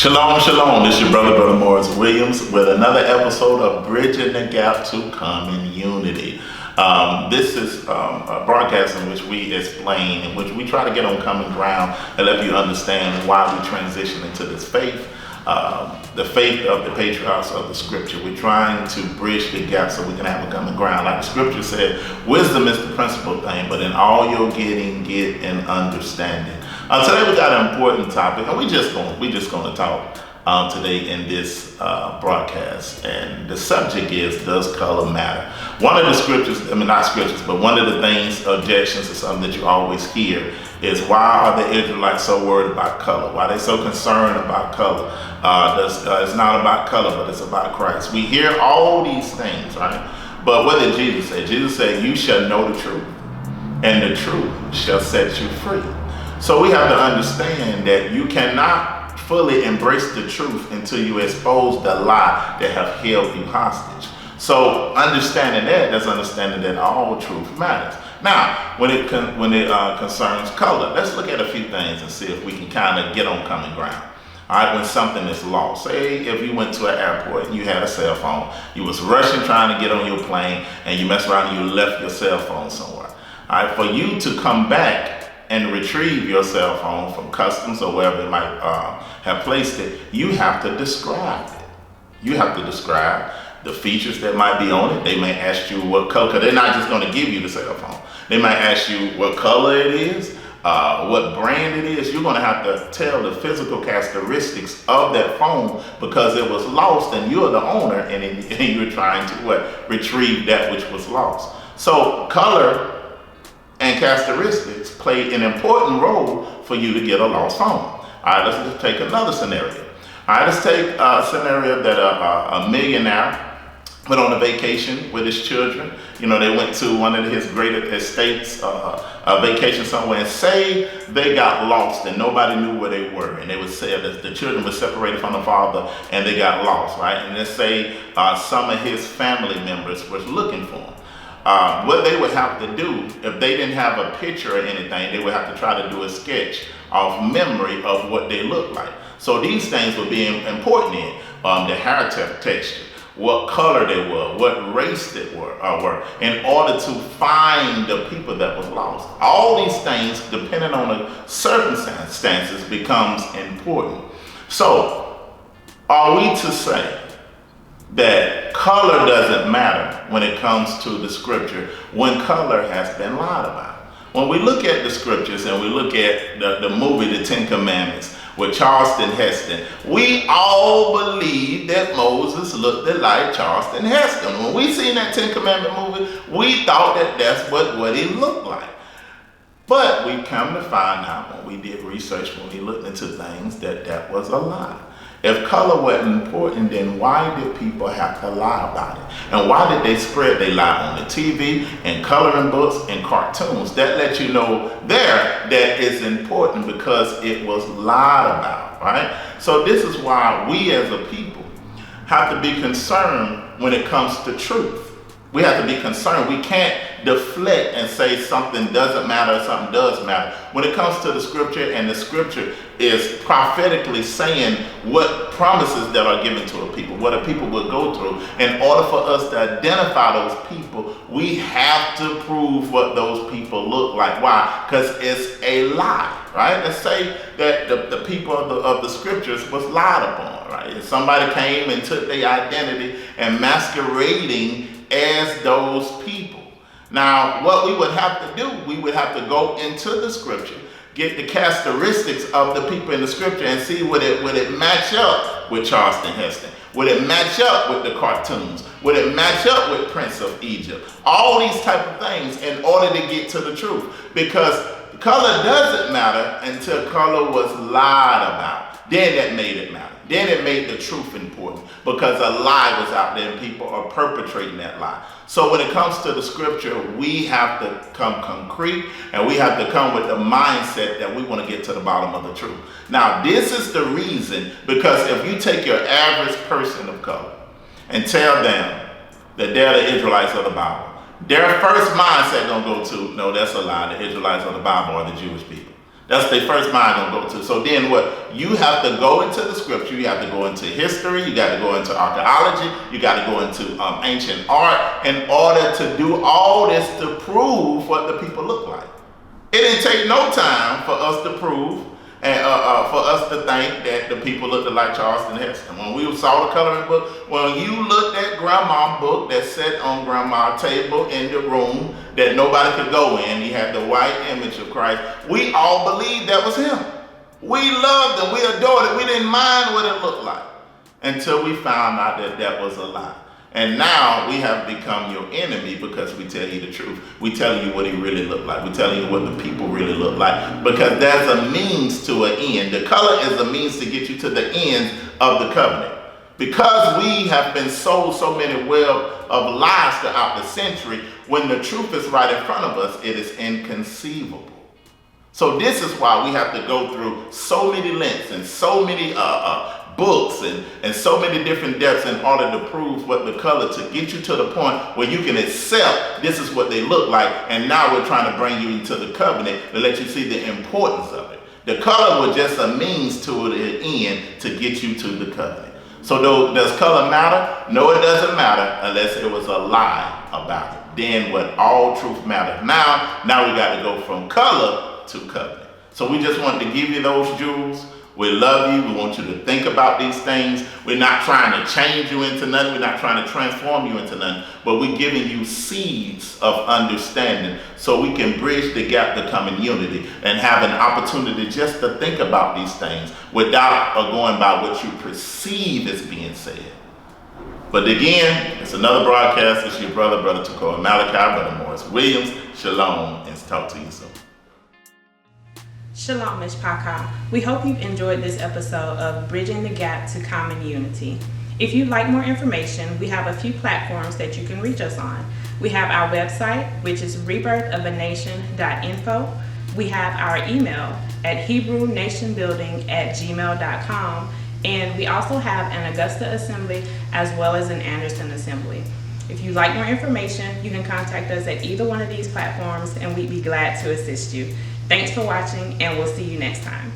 Shalom, shalom. This is your brother Morris Williams with another episode of Bridging the Gap to Common Unity. This is a broadcast in which we explain, in which we try to get on common ground and let you understand why we transition into this faith, the faith of the patriarchs of the scripture. We're trying to bridge the gap so we can have a common ground. Like the scripture said, wisdom is the principal thing, but in all you're getting, get an understanding. Today we got an important topic, and we just going to talk today in this broadcast. And the subject is, does color matter? One of the scriptures, not scriptures, but one of the things, objections to something that you always hear is, why are the Israelites so worried about color? Why are they so concerned about color? It's not about color, but it's about Christ. We hear all these things, right? But what did Jesus say? Jesus said, you shall know the truth, and the truth shall set you free. So we have to understand that you cannot fully embrace the truth until you expose the lie that have held you hostage. So understanding that's understanding that all truth matters. Now, when it concerns color, let's look at a few things and see if we can kind of get on common ground. All right, when something is lost, say if you went to an airport and you had a cell phone, you was rushing trying to get on your plane and you messed around and you left your cell phone somewhere. All right, for you to come back and retrieve your cell phone from customs or wherever they might have placed it, you have to describe it. You have to describe the features that might be on it. They may ask you what color, because they're not just going to give you the cell phone. They might ask you what color it is, what brand it is. You're going to have to tell the physical characteristics of that phone because it was lost and you're the owner and you're trying to retrieve that which was lost. So color and characteristics play an important role for you to get a lost phone. All right, let's just take another scenario. All right, let's take a scenario that a millionaire went on a vacation with his children. You know, they went to one of his great estates, a vacation somewhere, and say they got lost and nobody knew where they were. And they would say that the children were separated from the father and they got lost, right? And let's say some of his family members were looking for him. What they would have to do, if they didn't have a picture or anything, they would have to try to do a sketch of memory of what they looked like. So these things would be important in the hair texture, what color they were, what race they were, in order to find the people that was lost. All these things, depending on the circumstances, becomes important. So, are we to say that color doesn't matter when it comes to the scripture, when color has been lied about? When we look at the scriptures and we look at the movie, The Ten Commandments, with Charlton Heston, we all believe that Moses looked like Charlton Heston. When we seen that Ten Commandment movie, we thought that that's what he looked like. But we come to find out when we did research, when we looked into things, that was a lie. If color wasn't important, then why did people have to lie about it? And why did they spread their lie on the TV and coloring books and cartoons? That lets you know that it's important because it was lied about, right? So this is why we as a people have to be concerned when it comes to truth. We have to be concerned. We can't deflect and say something doesn't matter or something does matter. When it comes to the scripture, and the scripture is prophetically saying what promises that are given to a people, what a people will go through. In order for us to identify those people, we have to prove what those people look like. Why? Because it's a lie, right? Let's say that the people of the scriptures was lied upon, right? If somebody came and took their identity and masquerading as those people. Now, what we would have to do, we would have to go into the scripture, get the characteristics of the people in the scripture and see would it match up with Charlton Heston? Would it match up with the cartoons? Would it match up with Prince of Egypt? All these type of things in order to get to the truth. Because color doesn't matter until color was lied about. Then that made it matter. Then it made the truth important because a lie was out there and people are perpetrating that lie. So when it comes to the scripture, we have to come concrete and we have to come with the mindset that we want to get to the bottom of the truth. Now, this is the reason, because if you take your average person of color and tell them that they're the Israelites of the Bible, their first mindset gonna go to, no, that's a lie. The Israelites of the Bible are the Jewish people. That's their first mind gonna go to. So then what? You have to go into the scripture, you have to go into history, you got to go into archaeology, you got to go into ancient art in order to do all this to prove what the people look like. It didn't take no time for us to prove and for us to think that the people looked like Charleston Heston. When we saw the coloring book, when you looked at grandma's book that sat on grandma's table in the room that nobody could go in, he had the white image of Christ, we all believed that was him. We loved him, we adored it, we didn't mind what it looked like until we found out that that was a lie. And now we have become your enemy because we tell you the truth. We tell you what he really looked like. We tell you what the people really look like, because there's a means to an end. The color is a means to get you to the end of the covenant. Because we have been sold so many web of lies throughout the century, when the truth is right in front of us, it is inconceivable. So this is why we have to go through so many lengths and so many books and so many different depths in order to prove what the color, to get you to the point where you can accept this is what they look like. And now we're trying to bring you into the covenant to let you see the importance of it. The color was just a means to the end to get you to the covenant. So does color matter? No, it doesn't matter unless it was a lie about it. Then what? All truth matters. Now we got to go from color to covenant. So we just wanted to give you those jewels. We love you. We want you to think about these things. We're not trying to change you into nothing. We're not trying to transform you into nothing. But we're giving you seeds of understanding so we can bridge the gap to come in unity and have an opportunity just to think about these things without going by what you perceive as being said. But again, it's another broadcast. It's your brother Tekoa Malachi, Brother Morris Williams. Shalom, and talk to you soon. Shalom, Mishpachah. We hope you've enjoyed this episode of Bridging the Gap to Common Unity. If you'd like more information, we have a few platforms that you can reach us on. We have our website, which is rebirthofanation.info. We have our email at hebrewnationbuilding@gmail.com. And we also have an Augusta Assembly as well as an Anderson Assembly. If you'd like more information, you can contact us at either one of these platforms and we'd be glad to assist you. Thanks for watching, and we'll see you next time.